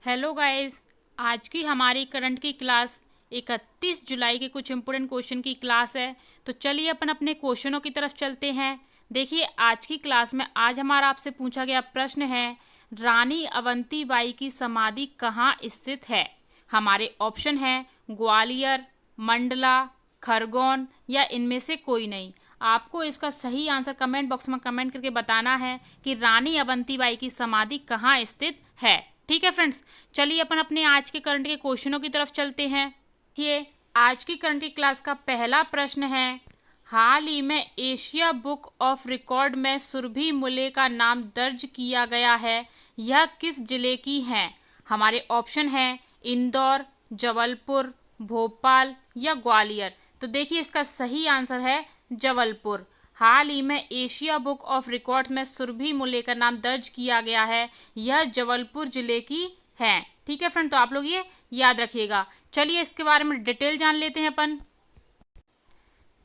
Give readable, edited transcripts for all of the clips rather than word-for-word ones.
Hello guys. आज की हमारी करंट की क्लास 31 जुलाई के कुछ इम्पोर्टेंट क्वेश्चन की क्लास है। तो चलिए अपन अपने क्वेश्चनों की तरफ चलते हैं। देखिए, आज की क्लास में आज हमारा आपसे पूछा गया प्रश्न है, रानी अवंतीबाई की समाधि कहाँ स्थित है। हमारे ऑप्शन हैं ग्वालियर, मंडला, खरगोन या इनमें से कोई नहीं। आपको इसका सही आंसर कमेंट बॉक्स में कमेंट करके बताना है कि रानी अवंतीबाई की समाधि कहाँ स्थित है। ठीक है फ्रेंड्स, चलिए अपन अपने आज के करंट के क्वेश्चनों की तरफ चलते हैं। ये आज की करंट की क्लास का पहला प्रश्न है, हाल ही में एशिया बुक ऑफ रिकॉर्ड में सुरभि मुले का नाम दर्ज किया गया है, यह किस जिले की हैं। हमारे ऑप्शन हैं इंदौर, जबलपुर, भोपाल या ग्वालियर। तो देखिए, इसका सही आंसर है जबलपुर। हाल ही में एशिया बुक ऑफ रिकॉर्ड्स में सुरभि मुले का नाम दर्ज किया गया है, यह जबलपुर जिले की है। ठीक है फ्रेंड, तो आप लोग ये याद रखिएगा। चलिए इसके बारे में डिटेल जान लेते हैं अपन।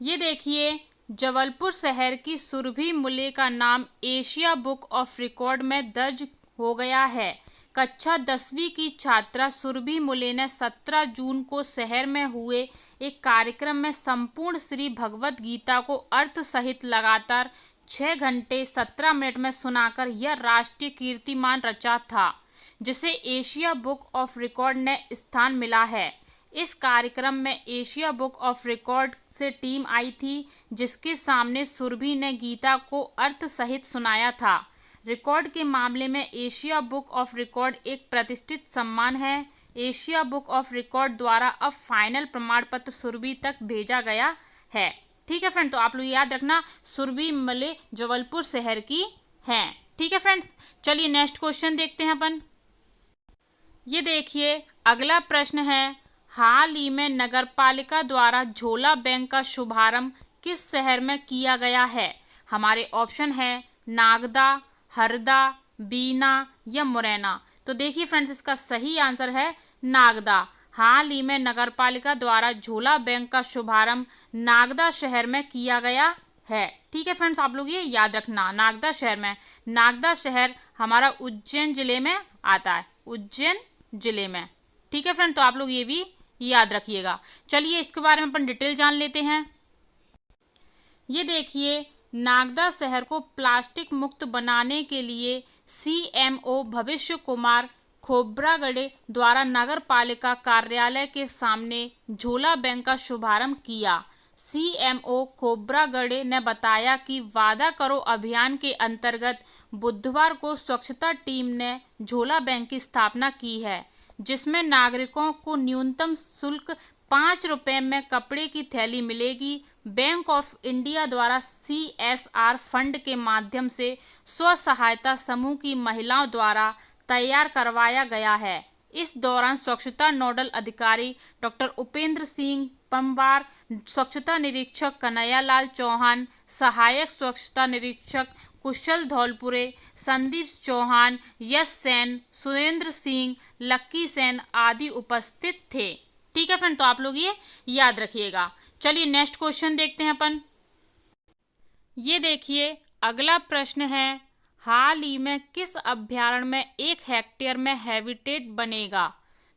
ये देखिए, जबलपुर शहर की सुरभि मुले का नाम एशिया बुक ऑफ रिकॉर्ड में दर्ज हो गया है। कक्षा 10वीं की छात्रा सुरभि मुले ने 17 जून को शहर में हुए एक कार्यक्रम में संपूर्ण श्री भगवत गीता को अर्थ सहित लगातार 6 घंटे 17 मिनट में सुनाकर यह राष्ट्रीय कीर्तिमान रचा था, जिसे एशिया बुक ऑफ रिकॉर्ड ने स्थान मिला है। इस कार्यक्रम में एशिया बुक ऑफ रिकॉर्ड से टीम आई थी, जिसके सामने सुरभि ने गीता को अर्थ सहित सुनाया था। रिकॉर्ड के मामले में एशिया बुक ऑफ रिकॉर्ड एक प्रतिष्ठित सम्मान है। एशिया बुक ऑफ रिकॉर्ड द्वारा अब फाइनल प्रमाण पत्र सुरभि तक भेजा गया है। ठीक है फ्रेंड, तो आप लोग याद रखना, सुरभि मुले जबलपुर शहर की हैं। ठीक है फ्रेंड्स, चलिए नेक्स्ट क्वेश्चन देखते हैं अपन। ये देखिए, अगला प्रश्न है, हाल ही में नगरपालिका द्वारा झोला बैंक का शुभारंभ किस शहर में किया गया है। हमारे ऑप्शन है नागदा, हरदा, बीना या मुरैना। तो देखिए फ्रेंड्स, इसका सही आंसर है नागदा। हाल ही में नगरपालिका द्वारा झोला बैंक का शुभारंभ नागदा शहर में किया गया है। ठीक है फ्रेंड्स, आप लोग ये याद रखना, नागदा शहर में। नागदा शहर हमारा उज्जैन जिले में आता है, उज्जैन जिले में। ठीक है फ्रेंड, तो आप लोग ये भी याद रखिएगा। चलिए इसके बारे में अपन डिटेल जान लेते हैं। ये देखिए, नागदा शहर को प्लास्टिक मुक्त बनाने के लिए सीएमओ भविष्य कुमार खोब्रागड़े द्वारा नगर पालिका कार्यालय के सामने झोला बैंक का शुभारंभ किया। सीएमओ खोब्रागड़े ने बताया कि वादा करो अभियान के अंतर्गत बुधवार को स्वच्छता टीम ने झोला बैंक की स्थापना की है, जिसमें नागरिकों को न्यूनतम शुल्क 5 रुपए में कपड़े की थैली मिलेगी। बैंक ऑफ इंडिया द्वारा CSR फंड के माध्यम से स्व सहायता समूह की महिलाओं द्वारा तैयार करवाया गया है। इस दौरान स्वच्छता नोडल अधिकारी डॉक्टर उपेंद्र सिंह पंवार, स्वच्छता निरीक्षक कन्हैयालाल चौहान, सहायक स्वच्छता निरीक्षक कुशल धौलपुरे, संदीप चौहान, यश सेन, सुरेंद्र सिंह, लक्की सेन आदि उपस्थित थे। ठीक है फ्रेंड, तो आप लोग ये याद रखिएगा। चलिए नेक्स्ट क्वेश्चन देखते हैं अपन। ये देखिए, अगला प्रश्न है, हाल ही में किस अभ्यारण्य में 1 हेक्टेयर में हैबिटेट बनेगा।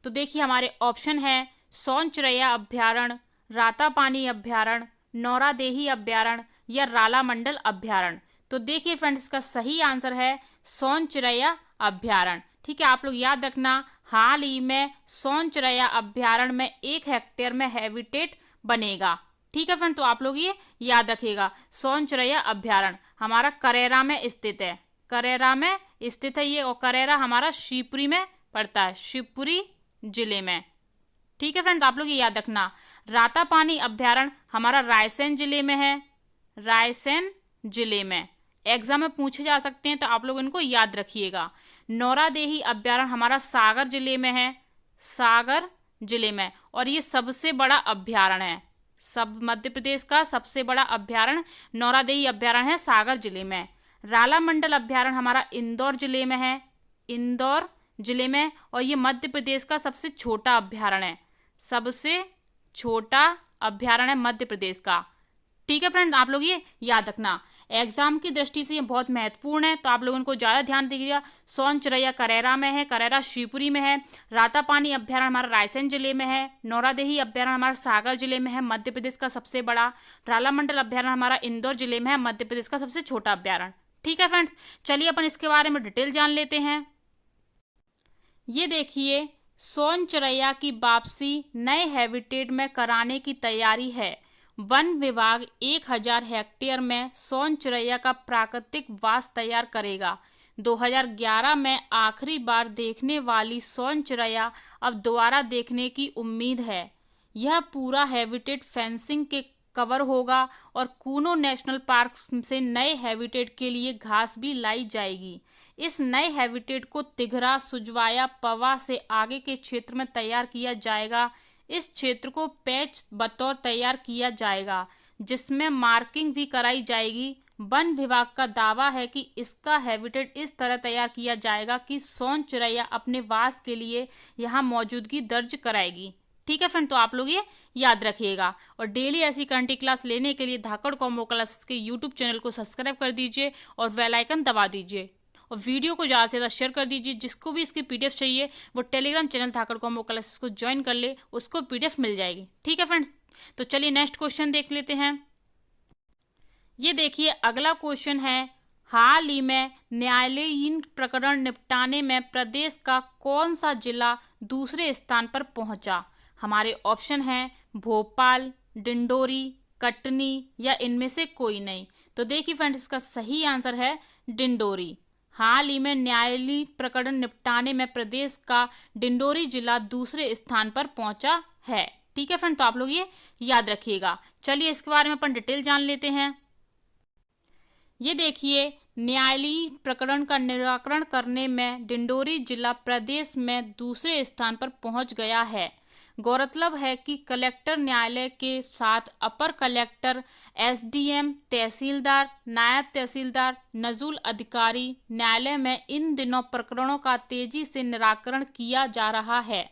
तो देखिए, हमारे ऑप्शन है सोनचरैया अभ्यारण्य, रातापानी अभ्यारण्य, नौरादेही अभ्यारण्य या रालामंडल अभ्यारण्य। तो देखिए फ्रेंड्स, इसका सही आंसर है सोनचरैया अभ्यारण्य। ठीक है, आप लोग याद रखना, हाल ही में सोनचरैया अभ्यारण्य में 1 हेक्टेयर में हैबिटेट बनेगा। ठीक है फ्रेंड, तो आप लोग ये याद रखिएगा, सोनचरैया अभ्यारण्य हमारा करेरा में स्थित है, करेरा में स्थित है ये, और करेरा हमारा शिवपुरी में पड़ता है, शिवपुरी जिले में। ठीक है फ्रेंड्स, आप लोग ये याद रखना। रातापानी अभ्यारण्य हमारा रायसेन जिले में है, रायसेन जिले में। एग्जाम में पूछे जा सकते हैं, तो आप लोग इनको याद रखिएगा। नौरादेही अभ्यारण्य हमारा सागर जिले में है, सागर जिले में, और ये सबसे बड़ा अभ्यारण्य है। सब मध्य प्रदेश का सबसे बड़ा अभ्यारण्य नौरादेही अभ्यारण्य है, सागर जिले में। रालामंडल अभ्यारण्य हमारा इंदौर जिले में है, इंदौर जिले में, और ये मध्य प्रदेश का सबसे छोटा अभ्यारण्य है, सबसे छोटा अभ्यारण्य है मध्य प्रदेश का। ठीक है फ्रेंड, आप लोग ये याद रखना। एग्जाम की दृष्टि से ये बहुत महत्वपूर्ण है, तो आप लोगों को ज़्यादा ध्यान दीजिएगा। सोन चिरैया करेरा में है, करेरा शिवपुरी में है। रातापानी अभ्यारण्य हमारा रायसेन जिले में है। नौरादेही अभ्यारण्य हमारा सागर जिले में है, मध्य प्रदेश का सबसे बड़ा। रालामंडल अभ्यारण्य हमारा इंदौर जिले में है, मध्य प्रदेश का सबसे छोटा अभ्यारण्य। ठीक है फ्रेंड्स, चलिए अपन इसके बारे में डिटेल जान लेते हैं। ये देखिए, सोन चिरैया की वापसी नए हैबिटेट में कराने की तैयारी है। वन विभाग 1000 हेक्टेयर में सोन चिरैया का प्राकृतिक वास तैयार करेगा। 2011 में आखिरी बार देखने वाली सोन चिरैया अब दोबारा देखने की उम्मीद है। यह पूरा हैबिटेट फेंसिंग के कवर होगा और कूनो नेशनल पार्क से नए हैबिटेट के लिए घास भी लाई जाएगी। इस नए हैबिटेट को तिघरा, सुजवाया, पवा से आगे के क्षेत्र में तैयार किया जाएगा। इस क्षेत्र को पैच बतौर तैयार किया जाएगा, जिसमें मार्किंग भी कराई जाएगी। वन विभाग का दावा है कि इसका हैबिटेट इस तरह तैयार किया जाएगा कि सोन चिरैया अपने वास के लिए यहाँ मौजूदगी दर्ज कराएगी। ठीक है फ्रेंड, तो आप लोग ये याद रखिएगा और डेली ऐसी करंट क्लास लेने के लिए धाकड़ कॉम्बो क्लासेस के यूट्यूब चैनल को सब्सक्राइब कर दीजिए और बेल आइकन दबा दीजिए और वीडियो को ज़्यादा से ज़्यादा शेयर कर दीजिए। जिसको भी इसकी पीडीएफ चाहिए वो टेलीग्राम चैनल धाकड़ कॉम्बो क्लासेस को ज्वाइन कर ले, उसको पीडीएफ मिल जाएगी। ठीक है फ्रेंड्स, तो चलिए नेक्स्ट क्वेश्चन देख लेते हैं। ये देखिए, अगला क्वेश्चन है, हाल ही में न्यायालयीन प्रकरण निपटाने में प्रदेश का कौन सा जिला दूसरे स्थान पर पहुंचा? हमारे ऑप्शन हैं भोपाल, डिंडोरी, कटनी या इनमें से कोई नहीं। तो देखिए फ्रेंड्स, इसका सही आंसर है डिंडोरी। हाल ही में न्यायालयीन प्रकरण निपटाने में प्रदेश का डिंडोरी जिला दूसरे स्थान पर पहुंचा है। ठीक है फ्रेंड, तो आप लोग ये याद रखिएगा। चलिए इसके बारे में अपन डिटेल जान लेते हैं। ये देखिए, न्यायालयीन प्रकरण का निराकरण करने में डिंडोरी जिला प्रदेश में दूसरे स्थान पर पहुंच गया है। गौरतलब है कि कलेक्टर न्यायालय के साथ अपर कलेक्टर, एसडीएम, तहसीलदार, नायब तहसीलदार, नजूल अधिकारी न्यायालय में इन दिनों प्रकरणों का तेजी से निराकरण किया जा रहा है।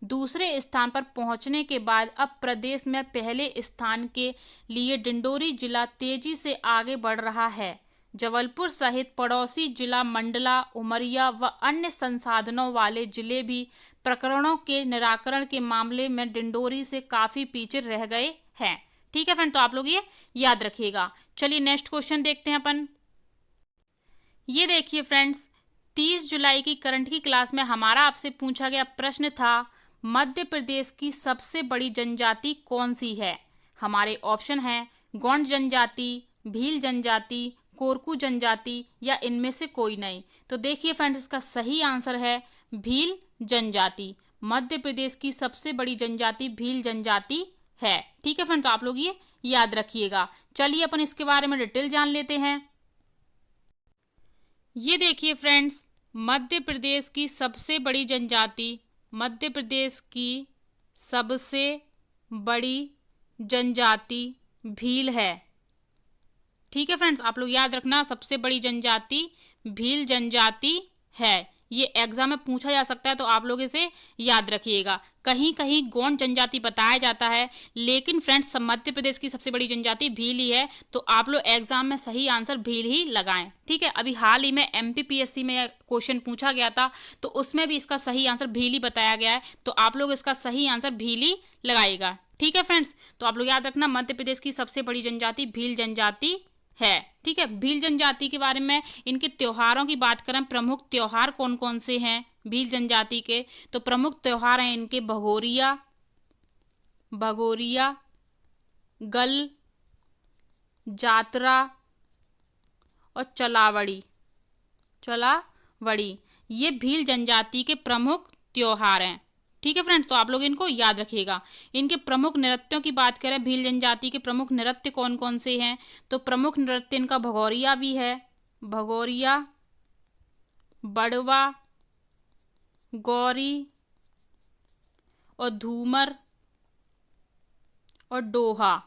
दूसरे स्थान पर पहुंचने के बाद अब प्रदेश में पहले स्थान के लिए डिंडोरी जिला तेजी से आगे बढ़ रहा है। जबलपुर सहित पड़ोसी जिला मंडला, उमरिया व अन्य संसाधनों वाले जिले भी प्रकरणों के निराकरण के मामले में डिंडोरी से काफ़ी पीछे रह गए हैं। ठीक है फ्रेंड, तो आप लोग ये याद रखिएगा। चलिए नेक्स्ट क्वेश्चन देखते हैं अपन। ये देखिए फ्रेंड्स, 30 जुलाई की करंट की क्लास में हमारा आपसे पूछा गया प्रश्न था, मध्य प्रदेश की सबसे बड़ी जनजाति कौन सी है? हमारे ऑप्शन हैं गोंड जनजाति, भील जनजाति, कोरकू जनजाति या इनमें से कोई नहीं। तो देखिए फ्रेंड्स, इसका सही आंसर है भील जनजाति। मध्य प्रदेश की सबसे बड़ी जनजाति भील जनजाति है। ठीक है फ्रेंड्स, तो आप लोग ये याद रखिएगा। चलिए अपन इसके बारे में डिटेल जान लेते हैं। ये देखिए फ्रेंड्स, मध्य प्रदेश की सबसे बड़ी जनजाति, मध्य प्रदेश की सबसे बड़ी जनजाति भील है। ठीक है फ्रेंड्स, आप लोग याद रखना, सबसे बड़ी जनजाति भील जनजाति है। ये एग्जाम में पूछा जा सकता है, तो आप लोग इसे याद रखिएगा। कहीं कहीं गोंड जनजाति बताया जाता है, लेकिन फ्रेंड्स मध्य प्रदेश की सबसे बड़ी जनजाति भील ही है। तो आप लोग एग्जाम में सही आंसर भील ही लगाएं। ठीक है, अभी हाल ही में एमपीपीएससी में क्वेश्चन पूछा गया था, तो उसमें भी इसका सही आंसर भील ही बताया गया है। तो आप लोग इसका सही आंसर भील ही लगाइएगा। ठीक है फ्रेंड्स, तो आप लोग याद रखना, मध्य प्रदेश की सबसे बड़ी जनजाति भील जनजाति है। ठीक है, भील जनजाति के बारे में इनके त्योहारों की बात करें, प्रमुख त्योहार कौन कौन से हैं भील जनजाति के? तो प्रमुख त्योहार हैं इनके भगोरिया, गल, जातरा और चलावड़ी। ये भील जनजाति के प्रमुख त्योहार हैं। ठीक है फ्रेंड्स, तो आप लोग इनको याद रखिएगा। इनके प्रमुख नृत्यों की बात करें, भील जनजाति के प्रमुख नृत्य कौन कौन से हैं? तो प्रमुख नृत्य इनका भगोरिया भी है, भगोरिया, बड़वा, गौरी और धूमर और डोहा।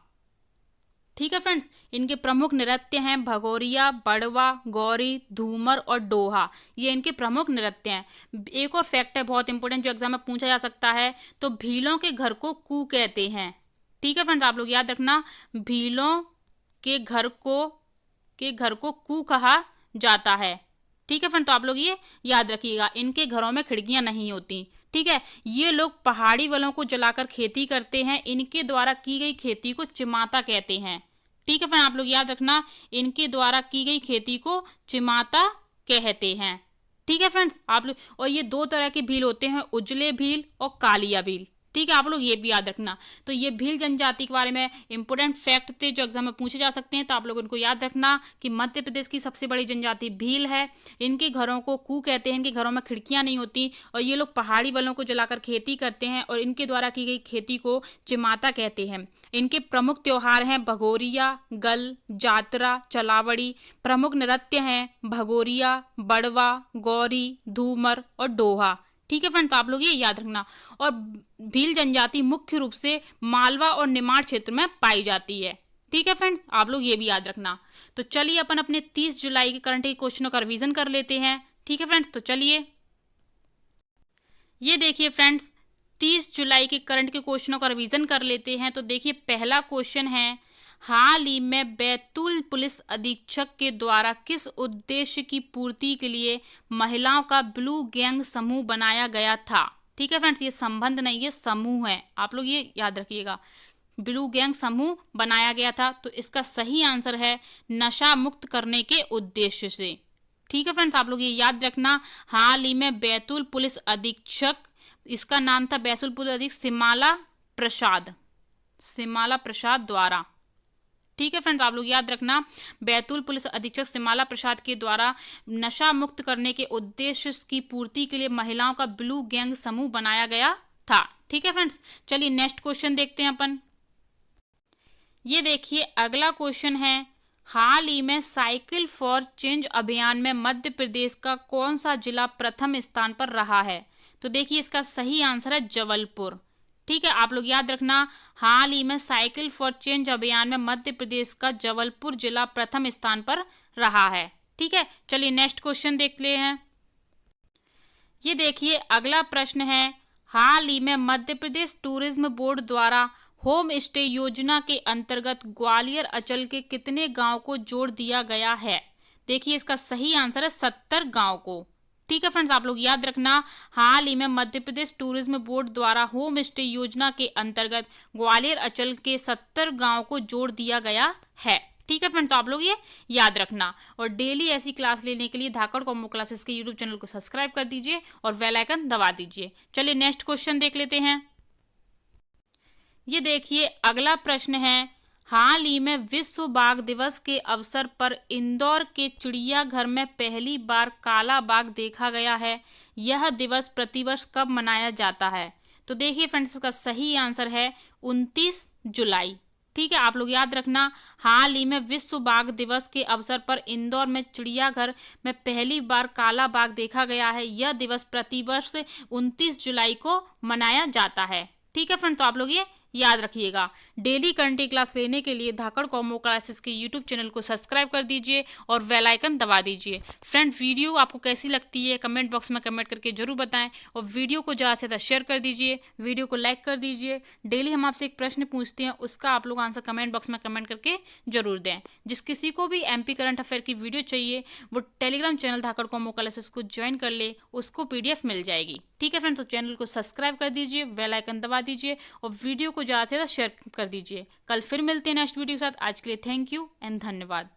ठीक है फ्रेंड्स, इनके प्रमुख नृत्य हैं भगोरिया, बड़वा, गौरी, धूमर और डोहा। ये इनके प्रमुख नृत्य हैं। एक और फैक्ट है बहुत इंपॉर्टेंट जो एग्जाम में पूछा जा सकता है, तो भीलों के घर को कू कहते हैं। ठीक है फ्रेंड्स, आप लोग याद रखना, भीलों के घर को के घर को कू कहा जाता है। ठीक है फ्रेंड, तो आप लोग ये याद रखिएगा, इनके घरों में खिड़कियां नहीं होती। ठीक है, ये लोग पहाड़ी वनों को जलाकर खेती करते हैं, इनके द्वारा की गई खेती को चिमाता कहते हैं। ठीक है फ्रेंड, आप लोग याद रखना, इनके द्वारा की गई खेती को चिमाता कहते हैं। ठीक है फ्रेंड्स, आप लोग, और ये दो तरह के भील होते हैं, उजले भील और कालिया भील। ठीक है, आप लोग ये भी याद रखना। तो ये भील जनजाति के बारे में इंपोर्टेंट फैक्ट थे जो एग्जाम में पूछे जा सकते हैं, तो आप लोग इनको याद रखना कि मध्य प्रदेश की सबसे बड़ी जनजाति भील है। इनके घरों को कू कहते हैं, इनके घरों में खिड़कियां नहीं होती और ये लोग पहाड़ी वनों को जलाकर खेती करते हैं और इनके द्वारा की गई खेती को चिमाता कहते हैं। इनके प्रमुख त्योहार हैं भगोरिया, गल, जातरा, चलावड़ी। प्रमुख नृत्य हैं भगोरिया, बड़वा, गौरी, धूमर और डोहा। ठीक है फ्रेंड, तो आप लोग ये याद रखना। और भील जनजाति मुख्य रूप से मालवा और निमाड़ क्षेत्र में पाई जाती है। ठीक है फ्रेंड्स, आप लोग ये भी याद रखना। तो चलिए अपन अपने 30 जुलाई के करंट के क्वेश्चनों का रिवीजन कर लेते हैं। ठीक है फ्रेंड्स, तो चलिए ये देखिए फ्रेंड्स, 30 जुलाई के करंट के क्वेश्चनों का रिवीजन कर लेते हैं। तो देखिए पहला क्वेश्चन है, हाल ही में बैतूल पुलिस अधीक्षक के द्वारा किस उद्देश्य की पूर्ति के लिए महिलाओं का ब्लू गैंग समूह बनाया गया था। ठीक है फ्रेंड्स, ये संबंध नहीं, ये समूह है, आप लोग ये याद रखिएगा। ब्लू गैंग समूह बनाया गया था, तो इसका सही आंसर है नशा मुक्त करने के उद्देश्य से। ठीक है फ्रेंड्स, आप लोग ये याद रखना। हाल ही में बैतूल पुलिस अधीक्षक, इसका नाम था बैतूल पुलिस अधीक्षक सिमाला प्रसाद द्वारा। ठीक है फ्रेंड्स, आप लोग याद रखना, बैतूल पुलिस अधीक्षक सिमाला प्रसाद के द्वारा नशा मुक्त करने के उद्देश्य की पूर्ति के लिए महिलाओं का ब्लू गैंग समूह बनाया गया था। ठीक है फ्रेंड्स, चलिए नेक्स्ट क्वेश्चन देखते हैं अपन। ये देखिए अगला क्वेश्चन है, हाल ही में साइकिल फॉर चेंज अभियान में मध्य प्रदेश का कौन सा जिला प्रथम स्थान पर रहा है। तो देखिए इसका सही आंसर है जबलपुर। ठीक है, आप लोग याद रखना, हाल ही में साइकिल फॉर चेंज अभियान में मध्य प्रदेश का जबलपुर जिला प्रथम स्थान पर रहा है। ठीक है, चलिए नेक्स्ट क्वेश्चन देखते हैं। ये देखिए अगला प्रश्न है, हाल ही में मध्य प्रदेश टूरिज्म बोर्ड द्वारा होम स्टे योजना के अंतर्गत ग्वालियर अंचल के कितने गांव को जोड़ दिया गया है। देखिए इसका सही आंसर है 70 गांव को। ठीक है फ्रेंड्स, आप लोग याद रखना, हाल ही में मध्य प्रदेश टूरिज्म बोर्ड द्वारा होम स्टे योजना के अंतर्गत ग्वालियर अंचल के 70 गांव को जोड़ दिया गया है। ठीक है फ्रेंड्स, आप लोग ये याद रखना। और डेली ऐसी क्लास लेने के लिए धाकड़ कॉम्बो क्लासेस के यूट्यूब चैनल को सब्सक्राइब कर दीजिए और बेल आइकन दबा दीजिए। चलिए नेक्स्ट क्वेश्चन देख लेते हैं। ये देखिए अगला प्रश्न है, हाल ही में विश्व बाघ दिवस के अवसर पर इंदौर के चिड़ियाघर में पहली बार काला बाघ देखा गया है। यह दिवस प्रतिवर्ष कब मनाया जाता है। तो देखिए फ्रेंड्स, इसका सही आंसर है 29 जुलाई। ठीक है, आप लोग याद रखना, हाल ही में विश्व बाघ दिवस के अवसर पर इंदौर में चिड़ियाघर में पहली बार काला बाघ देखा गया है। यह दिवस प्रतिवर्ष 29 जुलाई को मनाया जाता है। ठीक है फ्रेंड, तो आप लोग ये याद रखिएगा। डेली करंट की क्लास लेने के लिए धाकड़ कॉम्बो क्लासेस के यूट्यूब चैनल को सब्सक्राइब कर दीजिए और बेल आइकन दबा दीजिए। फ्रेंड, वीडियो आपको कैसी लगती है कमेंट बॉक्स में कमेंट करके जरूर बताएं और वीडियो को ज़्यादा से ज़्यादा शेयर कर दीजिए, वीडियो को लाइक कर दीजिए। डेली हम आपसे एक प्रश्न पूछते हैं, उसका आप लोग आंसर कमेंट बॉक्स में कमेंट करके जरूर दें। जिस किसी को भी एमपी करंट अफेयर की वीडियो चाहिए वो टेलीग्राम चैनल धाकड़ कॉम्बो क्लासेस को ज्वाइन कर ले, उसको PDF मिल जाएगी। ठीक है फ्रेंड्स, तो चैनल को सब्सक्राइब कर दीजिए, बेल आइकन दबा दीजिए और वीडियो को ज़्यादा से ज़्यादा शेयर कर दीजिए। कल फिर मिलते हैं नेक्स्ट वीडियो के साथ। आज के लिए थैंक यू एंड धन्यवाद।